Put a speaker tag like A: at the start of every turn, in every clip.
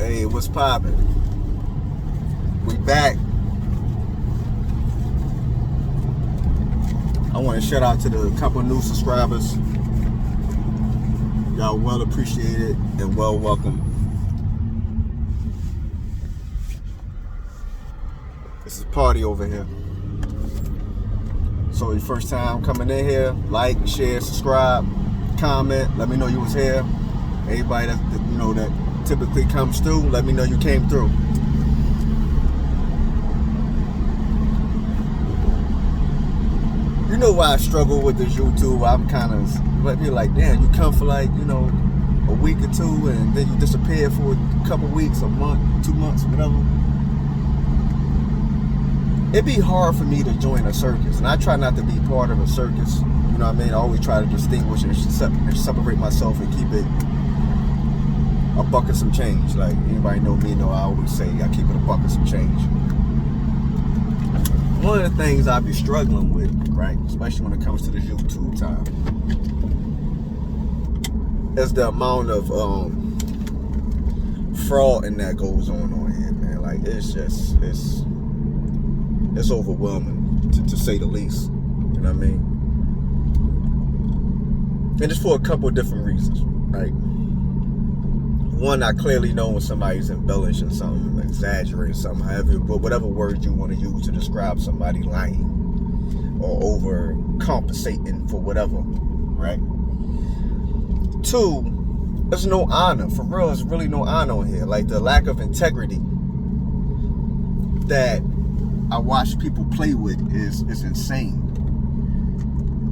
A: Hey, what's poppin'? We back. I want to shout out to the couple new subscribers. Y'all well appreciated and well welcome. This is a party over here. So your first time coming in here, like, share, subscribe, comment. Let me know you was here. Everybody that typically comes through, let me know you came through. You know why I struggle with this YouTube? I'm kind of like, damn, you come for like, a week or two and then you disappear for a couple weeks, a month, 2 months, whatever. It'd be hard for me to join a circus, and I try not to be part of a circus. You know what I mean? I always try to distinguish and separate myself and keep it a buck and some change. Like, anybody know me, I always say I keep it a buck and some change. One of the things I be struggling with, right, especially when it comes to this YouTube time, is the amount of fraud and that goes on here, man. Like, it's overwhelming, to say the least. You know what I mean? And it's for a couple of different reasons, right? One, I clearly know when somebody's embellishing something, exaggerating something, whatever word you want to use to describe somebody lying or overcompensating for whatever, right? Two, there's no honor. For real, there's really no honor here. Like, the lack of integrity that I watch people play with is insane.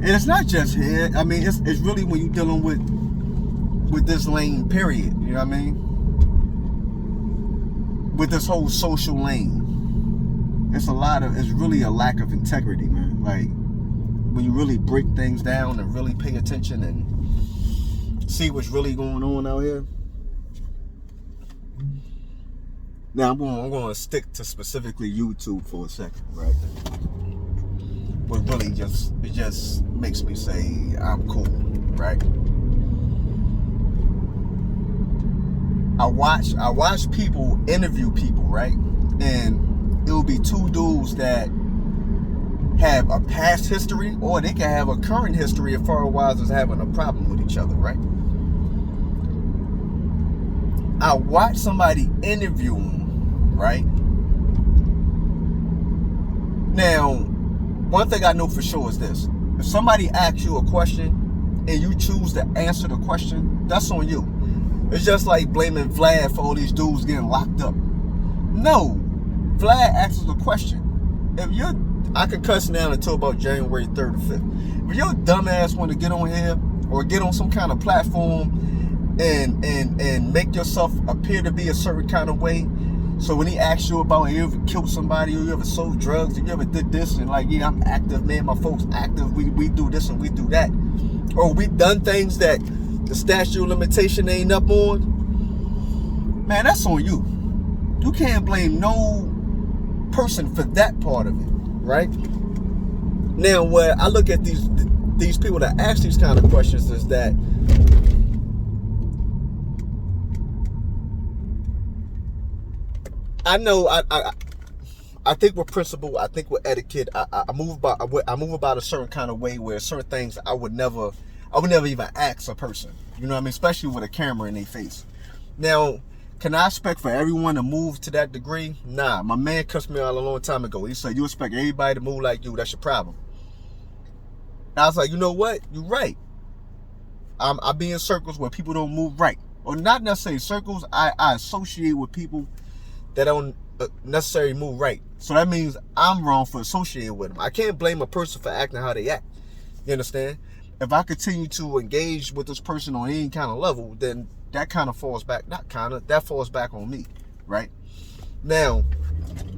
A: And it's not just here. I mean, it's really when you're dealing with this lane, period. You know what I mean? With this whole social lane. It's really a lack of integrity, man. Like, when you really break things down and really pay attention and see what's really going on out here. Now, I'm going to stick to specifically YouTube for a second, right? But really, it just makes me say I'm cool, right? I watch people interview people, right? And it'll be two dudes that have a past history, or they can have a current history as far as having a problem with each other, right? I watch somebody interview them, right? Now, one thing I know for sure is this. If somebody asks you a question and you choose to answer the question, that's on you. It's just like blaming Vlad for all these dudes getting locked up. No. Vlad asks the question. I could cuss now until about January 3rd or 5th. If your dumbass want to get on here or get on some kind of platform and make yourself appear to be a certain kind of way, so when he asks you about you ever killed somebody, or you ever sold drugs, or you ever did this, and like, yeah, I'm active, man, my folks active, we do this and we do that, or we done things that the statute of limitation ain't up on, man, that's on you. You can't blame no person for that part of it, right? Now, where I look at these people that ask these kind of questions is that I know I think with principle, I think with etiquette, I move about a certain kind of way where certain things I would never even ask a person. You know what I mean? Especially with a camera in their face. Now, can I expect for everyone to move to that degree? Nah, my man cussed me out a long time ago. He said, you expect everybody to move like you, that's your problem. And I was like, you know what? You're right. I be in circles where people don't move right. Or not necessarily circles, I associate with people that don't necessarily move right. So that means I'm wrong for associating with them. I can't blame a person for acting how they act. You understand? If I continue to engage with this person on any kind of level, then that kind of falls back, that falls back on me, right? Now,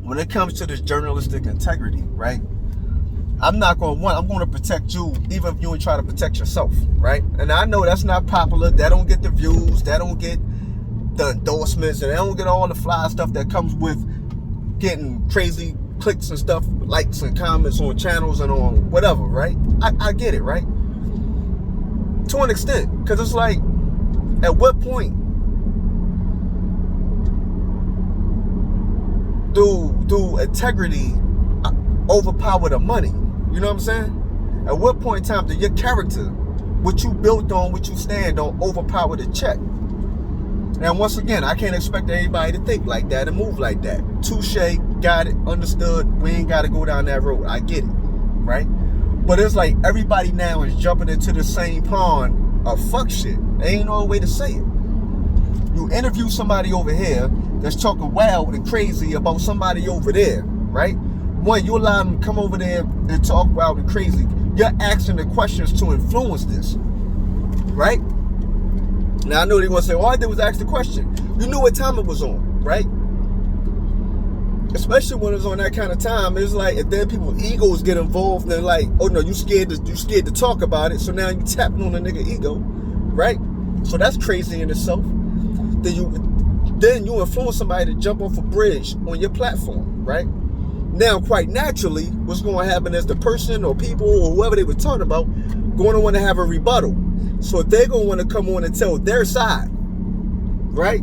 A: when it comes to this journalistic integrity, right? I'm going to protect you even if you ain't try to protect yourself, right? And I know that's not popular. That don't get the views. That don't get the endorsements. And they don't get all the fly stuff that comes with getting crazy clicks and stuff, likes and comments on channels and on whatever, right? I get it, right? To an extent. Because it's like, at what point do integrity overpower the money? You know what I'm saying? At what point in time do your character, what you built on, what you stand on, overpower the check? And once again, I can't expect anybody to think like that and move like that. Touche, got it, understood. We ain't got to go down that road. I get it, right? But it's like everybody now is jumping into the same pond of fuck shit. There ain't no way to say it. You interview somebody over here that's talking wild and crazy about somebody over there, right? One, you allow them to come over there and talk wild and crazy. You're asking the questions to influence this, right? Now, I know they're going to say, all I did was ask the question. You knew what time it was on, right? Especially when it's on that kind of time, it's like, and then people's egos get involved and they're like, oh no, you scared to talk about it, so now you tapping on a nigga ego, right? So that's crazy in itself. Then you influence somebody to jump off a bridge on your platform, right? Now, quite naturally, what's going to happen is the person or people or whoever they were talking about going to want to have a rebuttal. So they're going to want to come on and tell their side, right?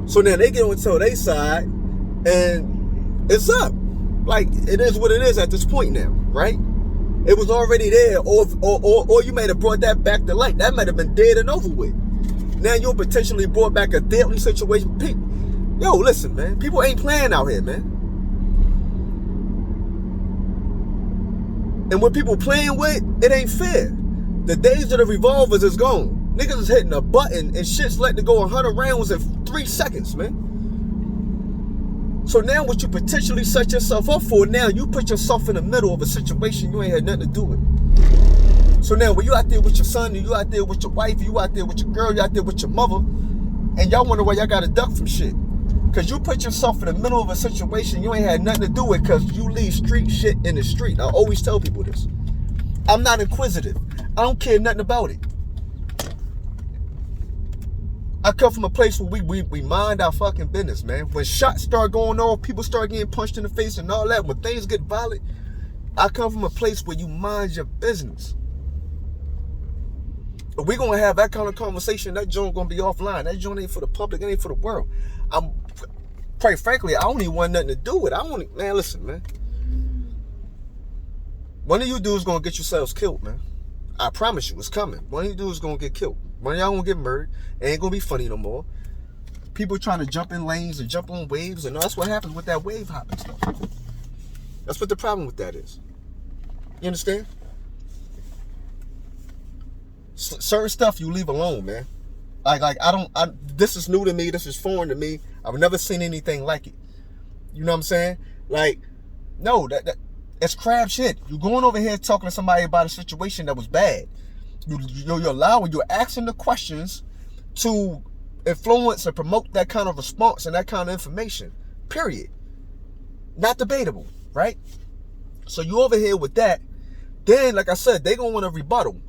A: So now they get on and tell their side, and it's up. Like, it is what it is at this point now, right? It was already there, or you might have brought that back to light. That might have been dead and over with. Now you potentially brought back a deadly situation. Yo, listen, man. People ain't playing out here, man. And what people playing with, it ain't fair. The days of the revolvers is gone. Niggas is hitting a button and shit's letting it go 100 rounds in 3 seconds, man. So now what you potentially set yourself up for, now you put yourself in the middle of a situation you ain't had nothing to do with. So now when you out there with your son, and you out there with your wife, you out there with your girl, you out there with your mother, and y'all wonder why y'all got to duck from shit. Because you put yourself in the middle of a situation you ain't had nothing to do with, because you leave street shit in the street. I always tell people this. I'm not inquisitive. I don't care nothing about it. I come from a place where we mind our fucking business, man. When shots start going off, people start getting punched in the face and all that, when things get violent, I come from a place where you mind your business. If we're going to have that kind of conversation, that joint going to be offline. That joint ain't for the public, it ain't for the world. Quite frankly, I don't even want nothing to do with it. Man, listen, man. One of you dudes going to get yourselves killed, man. I promise you, it's coming. One of you dudes going to get killed. One of y'all going to get murdered. It ain't going to be funny no more. People trying to jump in lanes and jump on waves, and that's what happens with that wave hopping stuff. That's what the problem with that is. You understand? Certain stuff you leave alone, man. Like this is new to me. This is foreign to me. I've never seen anything like it. You know what I'm saying? Like, no, that's crab shit. You're going over here talking to somebody about a situation that was bad. You're asking the questions to influence and promote that kind of response and that kind of information. Period. Not debatable, right? So you over here with that. Then, like I said, they gonna want a rebuttal.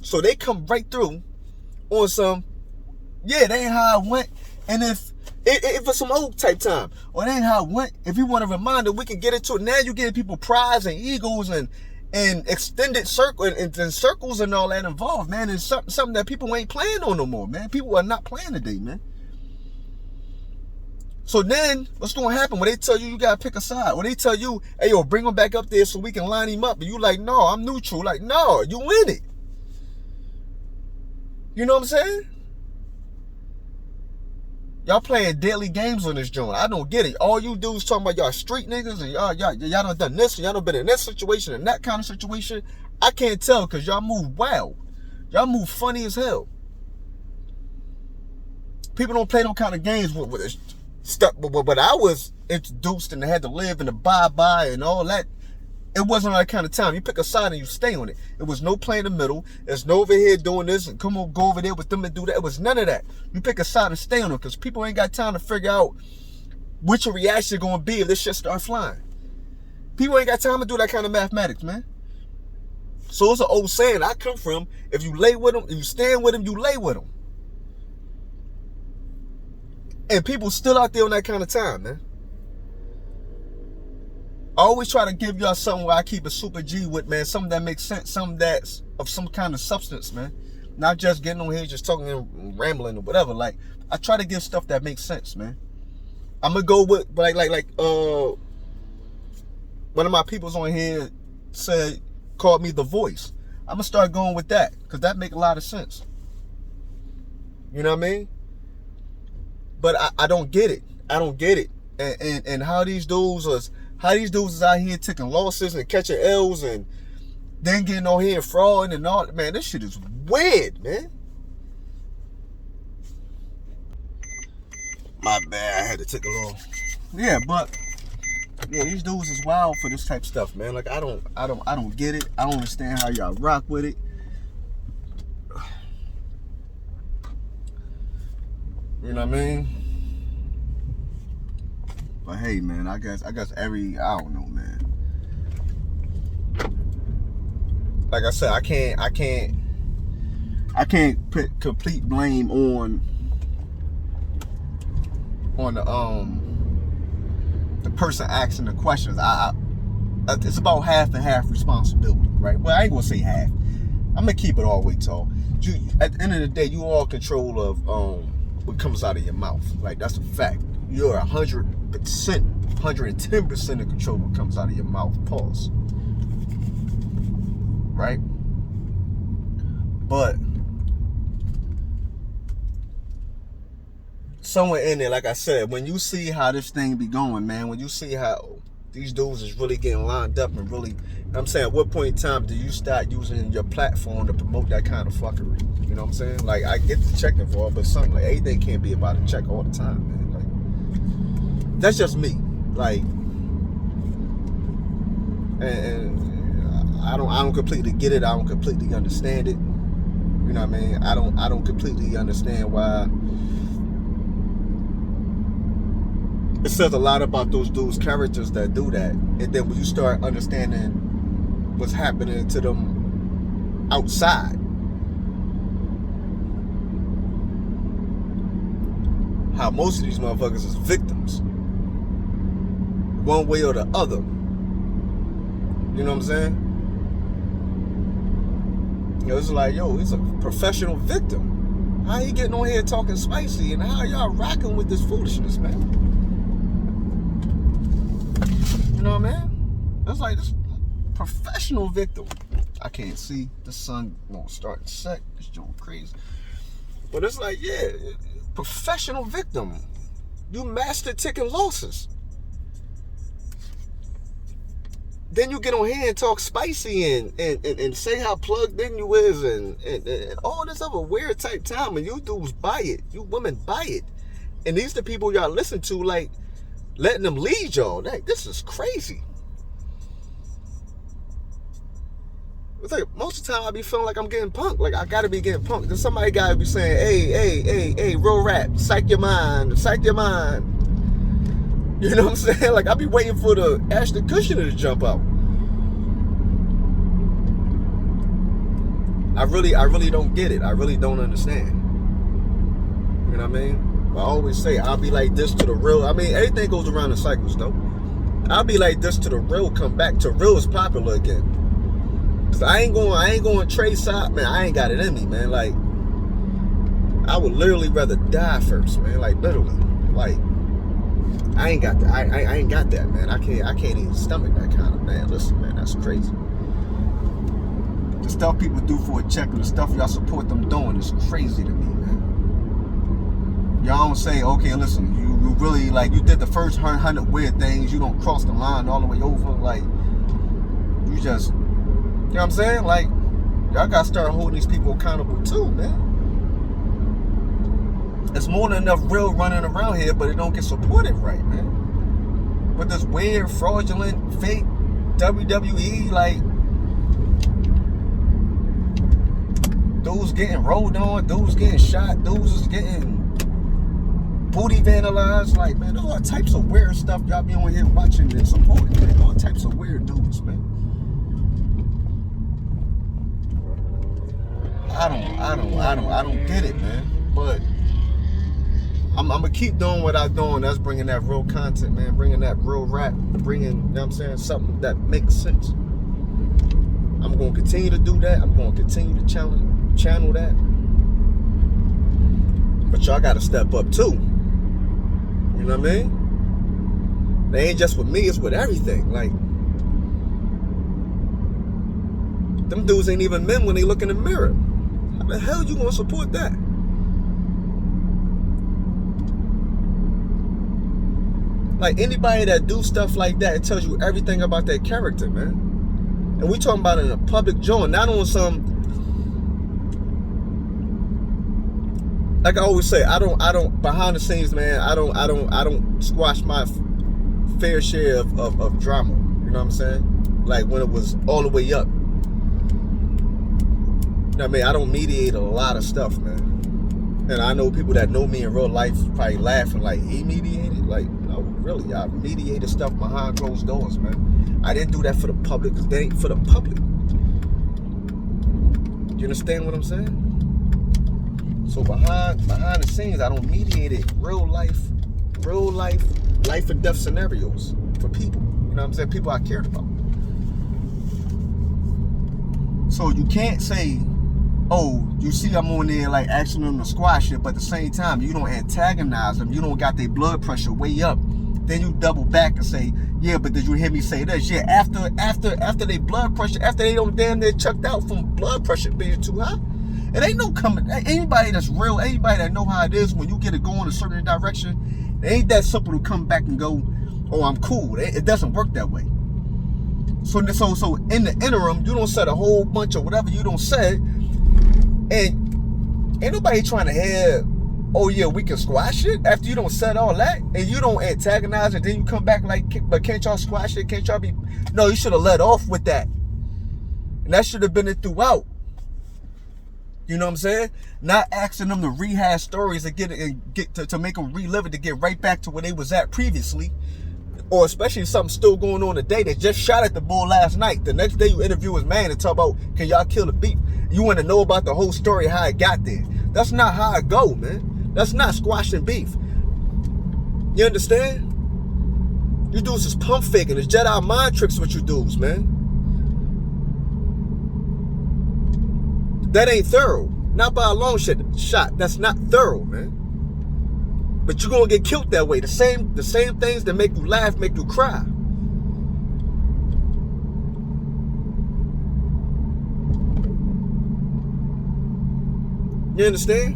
A: So they come right through on some, yeah, that ain't how it went. And if it's some old type time, or that ain't how it went, if you want a reminder, we can get into it. Now you getting people prides and egos and extended circle and circles and all that involved, man. It's something that people ain't playing on no more, man. People are not playing today, man. So then, what's going to happen when they tell you got to pick a side? When they tell you, hey, yo, bring him back up there so we can line him up. And you like, no, I'm neutral. Like, no, you in it. You know what I'm saying? Y'all playing deadly games on this joint. I don't get it. All you dudes talking about y'all street niggas and y'all done this and y'all done been in this situation and that kind of situation. I can't tell because y'all move wild. Y'all move funny as hell. People don't play no kind of games with stuff. But I was introduced and had to live and abide by and all that. It wasn't that kind of time. You pick a side and you stay on it. It was no play in the middle. There's no over here doing this and come on, go over there with them and do that. It was none of that. You pick a side and stay on it because people ain't got time to figure out which your reaction going to be if this shit start flying. People ain't got time to do that kind of mathematics, man. So it's an old saying I come from. If you lay with them, if you stand with them, you lay with them. And people still out there on that kind of time, man. I always try to give y'all something where I keep a super G with, man. Something that makes sense. Something that's of some kind of substance, man. Not just getting on here, just talking and rambling or whatever. Like, I try to give stuff that makes sense, man. I'm gonna go with one of my peoples on here called me the voice. I'm gonna start going with that because that make a lot of sense. You know what I mean? But I don't get it. I don't get it. And how these dudes is out here taking losses and catching L's and then getting on here and frauding and all. Man, this shit is weird, man. My bad, I had to take a little. Yeah, but yeah, these dudes is wild for this type of stuff, man. Like I don't get it. I don't understand how y'all rock with it. You know what I mean? But hey, man, I guess I don't know, man. Like I said, I can't put complete blame on the person asking the questions. It's about half and half responsibility, right? Well, I ain't gonna say half. I'm gonna keep it all the way tall. At the end of the day, you all control of what comes out of your mouth. Like, that's a fact. You're 100%, 110% in control of what comes out of your mouth. Pause. Right? But somewhere in there, like I said, when you see how this thing be going, man, when you see how these dudes is really getting lined up and really, I'm saying, at what point in time do you start using your platform to promote that kind of fuckery? You know what I'm saying? Like, I get the check involved, but something like everything can't be about a check all the time, man. Like, that's just me. Like, and I don't completely get it. I don't completely understand it. You know what I mean? I don't completely understand why. It says a lot about those dudes' characters that do that. And then when you start understanding what's happening to them outside, how most of these motherfuckers is victims, one way or the other. You know what I'm saying? You know, it's like, yo, he's a professional victim. How he getting on here talking spicy, and how y'all rocking with this foolishness, man? You know what I mean? That's like this professional victim. I can't see. The sun won't start to set. It's doing crazy. But it's like, yeah, professional victim. You master taking losses. Then you get on here and talk spicy and say how plugged in you is and all this other weird type time, and you dudes buy it. You women buy it. And these the people y'all listen to, like, letting them lead y'all. Like, this is crazy. It's like, most of the time I be feeling like I'm getting punked. Like, I gotta be getting punked. Then somebody gotta be saying, hey, real rap, psych your mind. You know what I'm saying? Like, I be waiting for the Ashton Kutcher to jump out. I really don't get it. I really don't understand. You know what I mean? I always say, I'll be like this to the real. I mean, everything goes around in cycles, though. I'll be like this to the real, come back to real is popular again. Cause I ain't going trade side, man. I ain't got it in me, man. Like, I would literally rather die first, man. Like, literally. Like, I ain't got that. I ain't got that, man. I can't even stomach that kind of, man. Listen, man, that's crazy. The stuff people do for a check and the stuff y'all support them doing is crazy to me, man. Y'all don't say, okay, listen, you really, like, you did the first 100 weird things, you don't cross the line all the way over, like, you just, you know what I'm saying? Like, y'all gotta start holding these people accountable too, man. There's more than enough real running around here, but it don't get supported right, man. But this weird, fraudulent, fake WWE, like, dudes getting rolled on, dudes getting shot, dudes is getting booty vandalized. Like, man, there's all types of weird stuff y'all be on here watching and supporting, man. All types of weird dudes, man. I don't get it, man. But I'm gonna keep doing what I'm doing. That's bringing that real content, man. Bringing that real rap. Bringing, you know what I'm saying, something that makes sense. I'm gonna continue to do that. I'm gonna continue to channel that. But y'all gotta step up too. You know what I mean? They ain't just with me, it's with everything. Like, them dudes ain't even men when they look in the mirror. How the hell you gonna support that? Like, anybody that do stuff like that, it tells you everything about their character, man. And we talking about it in a public joint, not on some, like I always say, I don't behind the scenes, man, I don't squash my fair share of drama. You know what I'm saying? Like when it was all the way up. You know what I mean? I don't mediate a lot of stuff, man. And I know people that know me in real life probably laughing like, he mediated? Like, no, really, I mediated stuff behind closed doors, man. I didn't do that for the public because they ain't for the public. You understand what I'm saying? So behind the scenes, I don't mediate it. Real life and death scenarios for people. You know what I'm saying? People I cared about. So you can't say, oh, you see I'm on there like asking them to squash it, but at the same time, you don't antagonize them. You don't got their blood pressure way up. Then you double back and say, yeah, but did you hear me say this? Yeah, after they blood pressure, after they don't damn near chucked out from blood pressure being too high. It ain't no coming. Anybody that's real, anybody that know how it is when you get it going a certain direction, it ain't that simple to come back and go, oh, I'm cool. It doesn't work that way. So in the interim, you don't set a whole bunch of whatever you don't say, and ain't nobody trying to hear, oh yeah, we can squash it after you don't set all that, and you don't antagonize it, then you come back like, but can't y'all squash it? Can't y'all be? No, you should have let off with that, and that should have been it throughout. You know what I'm saying? Not asking them to rehash stories and get to make them relive it to get right back to where they was at previously. Or especially something still going on today that just shot at the bull last night. The next day you interview his man and talk about, can y'all kill the beef? You want to know about the whole story, how it got there. That's not how it go, man. That's not squashing beef. You understand? You dudes is pump faking. It's Jedi mind tricks with you dudes, man. That ain't thorough. Not by a long shot. That's not thorough, man. But you're gonna get killed that way. The same things that make you laugh make you cry. You understand?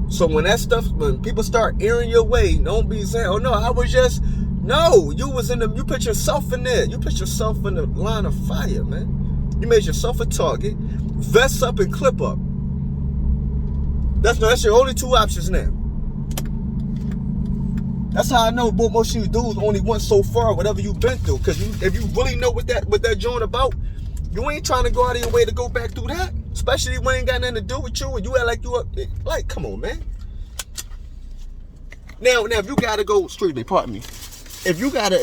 A: So when people start airing your way, don't be saying, oh no, I was just, no, you put yourself in there. You put yourself in the line of fire, man. You made yourself a target. Vest up and clip up. That's your only two options now. That's how I know most of you dudes only went so far, whatever you've been through. Because if you really know what that joint about, you ain't trying to go out of your way to go back through that. Especially when it ain't got nothing to do with you and you act like you up. Like, come on, man. Now, if you gotta go, excuse me, pardon me. If you gotta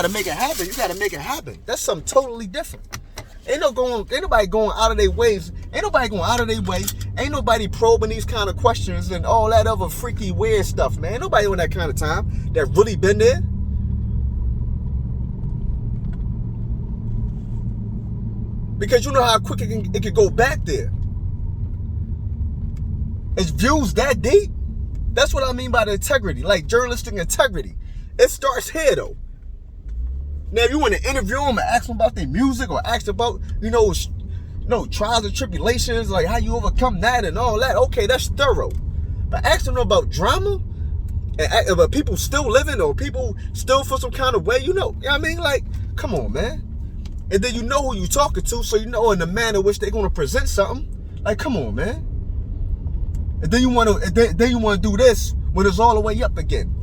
A: make it happen, you gotta make it happen. That's something totally different. Ain't nobody going out of their ways. Ain't nobody going out of their way. Ain't nobody probing these kind of questions and all that other freaky weird stuff, man. Ain't nobody on that kind of time that really been there. Because you know how quick it can go back there. It's views that deep. That's what I mean by the integrity, like journalistic integrity. It starts here though. Now, if you want to interview them and ask them about their music or ask about, trials and tribulations, like how you overcome that and all that, okay, that's thorough. But asking them about drama and about people still living or people still feel some kind of way, you know what I mean? Like, come on, man. And then you know who you talking to, so you know in the manner in which they're going to present something. Like, come on, man. And then you want to do this when it's all the way up again.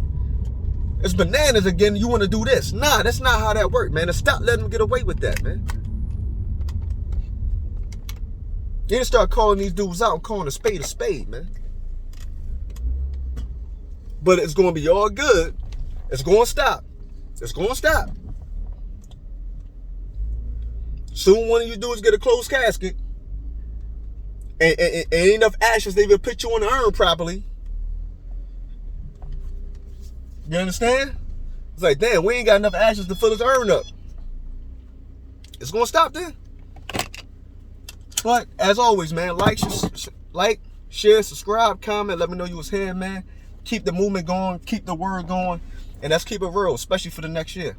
A: It's bananas again, you want to do this. Nah, that's not how that works, man. And stop letting them get away with that, man. You need to start calling these dudes out and calling a spade, man. But it's going to be all good. It's going to stop. It's going to stop. Soon one of you dudes get a closed casket. And ain't enough ashes to even put you on the urn properly. You understand? It's like, damn, we ain't got enough ashes to fill his urn up. It's going to stop then. But as always, man, like, share, subscribe, comment. Let me know you was here, man. Keep the movement going. Keep the word going. And let's keep it real, especially for the next year.